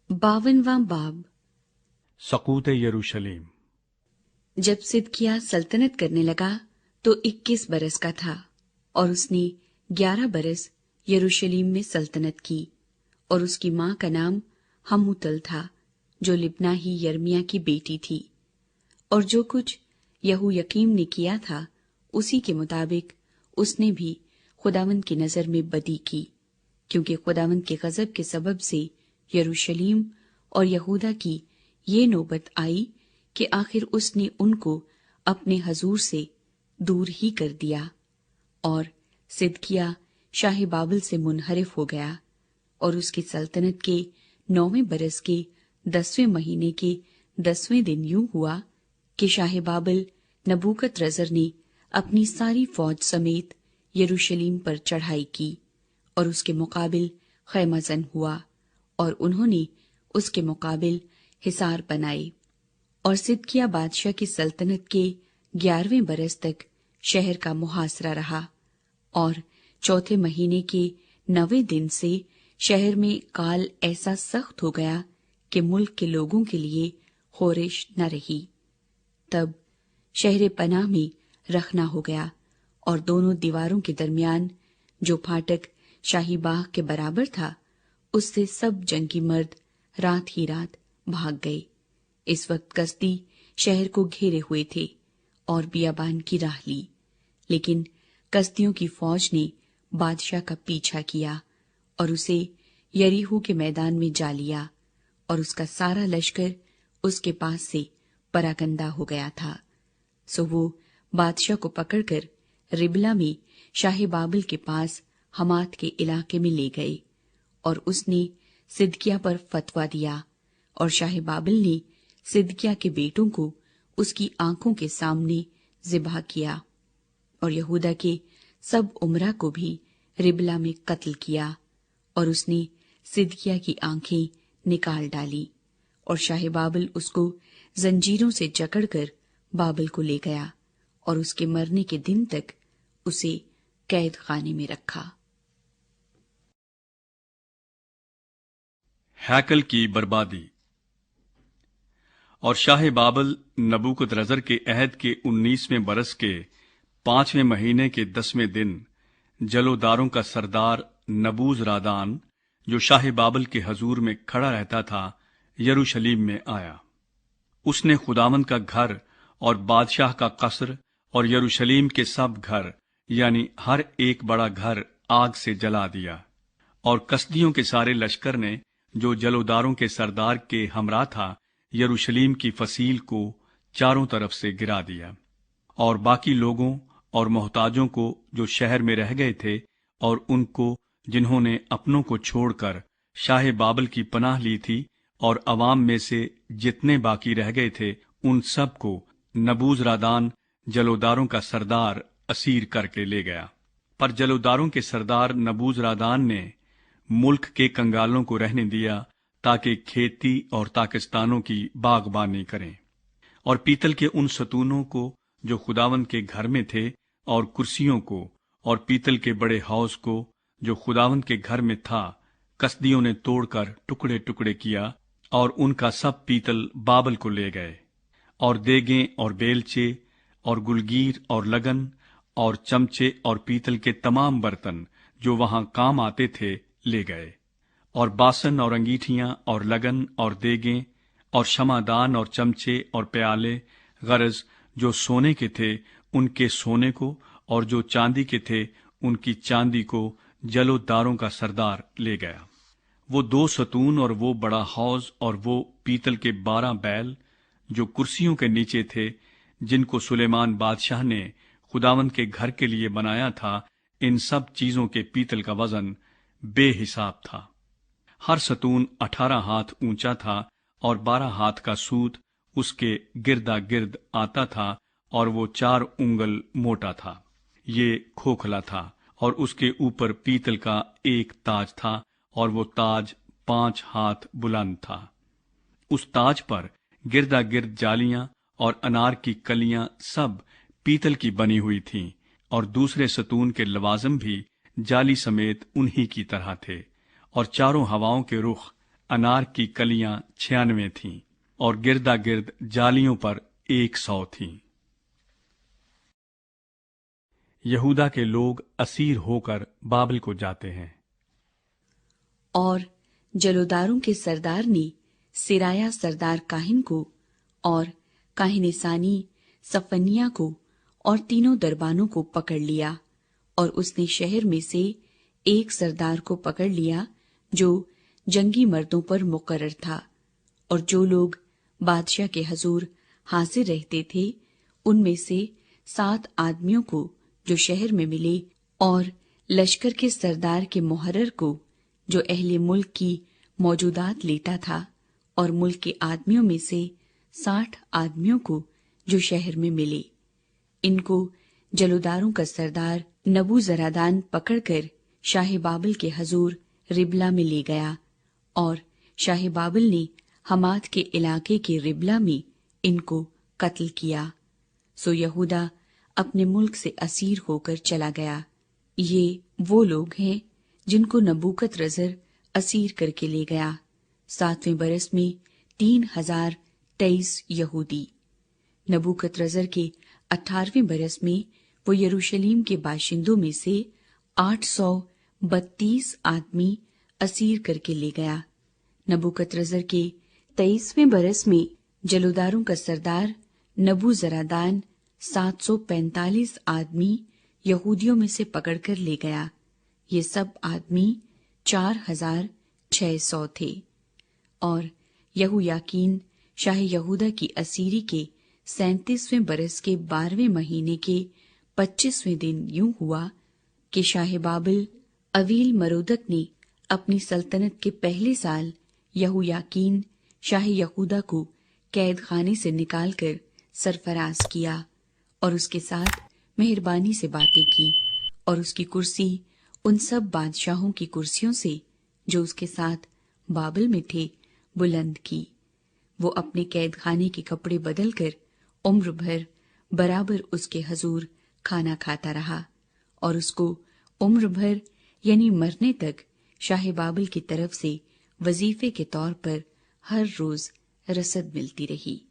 52वां बाब। सकूत यरूशलेम। जब सिदकिय्याह सल्तनत करने लगा तो 21 बरस का था और उसने 11 बरस यरूशलेम में सल्तनत की। और उसकी माँ का नाम हमूतल था, जो लिब्नाही यर्मिया की बेटी थी। और जो कुछ यहोयकीम ने किया था उसी के मुताबिक उसने भी खुदावंद की नजर में बदी की, क्योंकि खुदावंद के गजब के सबब से यरूशलेम और यहूदा की ये नौबत आई कि आखिर उसने उनको अपने हजूर से दूर ही कर दिया। और सिदकिय्याह शाह बाबिल से मुनहरिफ हो गया। और उसकी सल्तनत के 9वें बरस के 10वें महीने के 10वें दिन यूं हुआ कि शाह बाबिल नबूकदरजर ने अपनी सारी फौज समेत यरूशलेम पर चढ़ाई की और उसके मुकाबिल खैमजन हुआ, और उन्होंने उसके मुकाबिल हिसार बनाए। और सिदकिय्याह बादशाह की सल्तनत के 11वें बरस तक शहर का मुहासरा रहा। और चौथे महीने के 9वें दिन से शहर में काल ऐसा सख्त हो गया कि मुल्क के लोगों के लिए खोरिश न रही। तब शहर पनाह में रखना हो गया, और दोनों दीवारों के दरमियान जो फाटक शाही बाग के बराबर था, उससे सब जंगी मर्द रात ही रात भाग गए। इस वक्त कसदी शहर को घेरे हुए थे और बियाबान की राह ली, लेकिन कसदियों की फौज ने बादशाह का पीछा किया और उसे यरीहो के मैदान में जा लिया, और उसका सारा लश्कर उसके पास से परागंदा हो गया था। सो वो बादशाह को पकड़कर रिबला में शाह बाबिल के पास हमात के इलाके में ले गए, और उसने सिदकिय्याह पर फतवा दिया। और शाह बाबिल ने सिदकिय्याह के बेटों को उसकी आंखों के सामने ज़िबह किया, और यहूदा के सब उमरा को भी रिबला में कत्ल किया। और उसने सिदकिय्याह की आंखें निकाल डाली, और शाह बाबिल उसको जंजीरों से जकड़कर बाबिल को ले गया, और उसके मरने के दिन तक उसे कैद खाने में रखा। हैकल की बर्बादी। और शाह बाबिल नबूकदरजर के अहद के 19वें बरस के 5वें महीने के 10वें दिन जलोदारों का सरदार नबूजरादान, जो शाह बाबिल के हजूर में खड़ा रहता था, यरूशलेम में आया। उसने खुदावंद का घर और बादशाह का कसर और यरूशलेम के सब घर, यानी हर एक बड़ा घर, आग से जला दिया। और कसदियों के सारे लश्कर ने, जो जलोदारों के सरदार के हमरा था, यरूशलेम की फसील को चारों तरफ से गिरा दिया। और बाकी लोगों और मोहताजों को जो शहर में रह गए थे, और उनको जिन्होंने अपनों को छोड़कर शाह बाबिल की पनाह ली थी, और अवाम में से जितने बाकी रह गए थे, उन सब को नबूजरादान जलोदारों का सरदार असीर करके ले गया। पर जलोदारों के सरदार नबूजरादान ने मुल्क के कंगालों को रहने दिया, ताकि खेती और ताकिस्तानों की बागबानी करें। और पीतल के उन सतूनों को जो खुदावंद के घर में थे, और कुर्सियों को, और पीतल के बड़े हौज को जो खुदावंद के घर में था, कसदियों ने तोड़कर टुकड़े टुकड़े किया, और उनका सब पीतल बाबल को ले गए। और देगें और बेलचे और गुलगीर और लगन और चमचे और पीतल के तमाम बर्तन जो वहां काम आते थे ले गए। और बासन और अंगीठियां और लगन और देगें और शमादान और चमचे और प्याले, गरज जो सोने के थे उनके सोने को, और जो चांदी के थे उनकी चांदी को जलोदारों का सरदार ले गया। वो 2 सतून और वो बड़ा हौज और वो पीतल के 12 बैल जो कुर्सियों के नीचे थे, जिनको सुलेमान बादशाह ने खुदावंद के घर के लिए बनाया था, इन सब चीजों के पीतल का वजन बेहिसाब था। हर सतून 18 हाथ ऊंचा था, और 12 हाथ का सूत उसके गिरदा गिर्द आता था, और वो 4 उंगल मोटा था। ये खोखला था, और उसके ऊपर पीतल का एक ताज था, और वो ताज 5 हाथ बुलंद था। उस ताज पर गिरदा गिर्द जालियां और अनार की कलियां सब पीतल की बनी हुई थीं, और दूसरे सतून के लवाजम भी जाली समेत उन्हीं की तरह थे। और चारों हवाओं के रुख अनार की कलियां 96 थीं और गिरदा गिर्द जालियों पर 100 थीं। यहूदा के लोग असीर होकर बाबल को जाते हैं। और जलोदारों के सरदार ने सिराया सरदार काहिन को और काहिन सानी सफनिया को और तीनों दरबानों को पकड़ लिया, और उसने शहर में से एक सरदार को पकड़ लिया जो जंगी मर्दों पर मुकर्रर था, और जो लोग बादशाह के हजूर हाजिर रहते थे उनमें से 7 आदमियों को जो शहर में मिले, और लश्कर के सरदार के मुहर्रर को जो अहले मुल्क की मौजूदात लेता था, और मुल्क के आदमियों में से 60 आदमियों को जो शहर में मिले। इनको जलोदारों का सरदार नबूजरादान पकड़कर शाह बाबल के हजूर रिबला में ले गया, और शाह बाबल ने हमाद के इलाके के रिबला में इनको कत्ल किया। सो यहूदा अपने मुल्क से असीर होकर चला गया। ये वो लोग हैं जिनको नबूकतरजर असीर करके ले गया। 7वें बरस में 3023 यहूदी। नबूकतरजर के 18वें बरस में वो यरूशलेम के बाशिंदों में से 832 आदमी असीर करके ले गया। नबूकतरजर के 23वें बरस में जलोदारों का सरदार नबूजरादान 745 आदमी यहूदियों में से पकड़कर ले गया। ये सब आदमी 4600 थे। और यहोयाकीन शाह यहूदा की असीरी के 37वें बरस के 12वें महीने के 25वें दिन यूं हुआ कि शाह बाबल अवील मरोदक ने अपनी सल्तनत के पहले साल यहोयाकीन शाह यहूदा को कैद खाने से निकालकर सरफराज किया, और उसके साथ मेहरबानी से बातें की, और उसकी कुर्सी उन सब बादशाहों की कुर्सियों से जो उसके साथ बाबल में थे बुलंद की। वो अपने कैद खाने के कपड़े बदलकर उम्र भर बराबर उसके हजूर खाना खाता रहा, और उसको उम्र भर यानी मरने तक शाह बाबल की तरफ से वजीफे के तौर पर हर रोज रसद मिलती रही।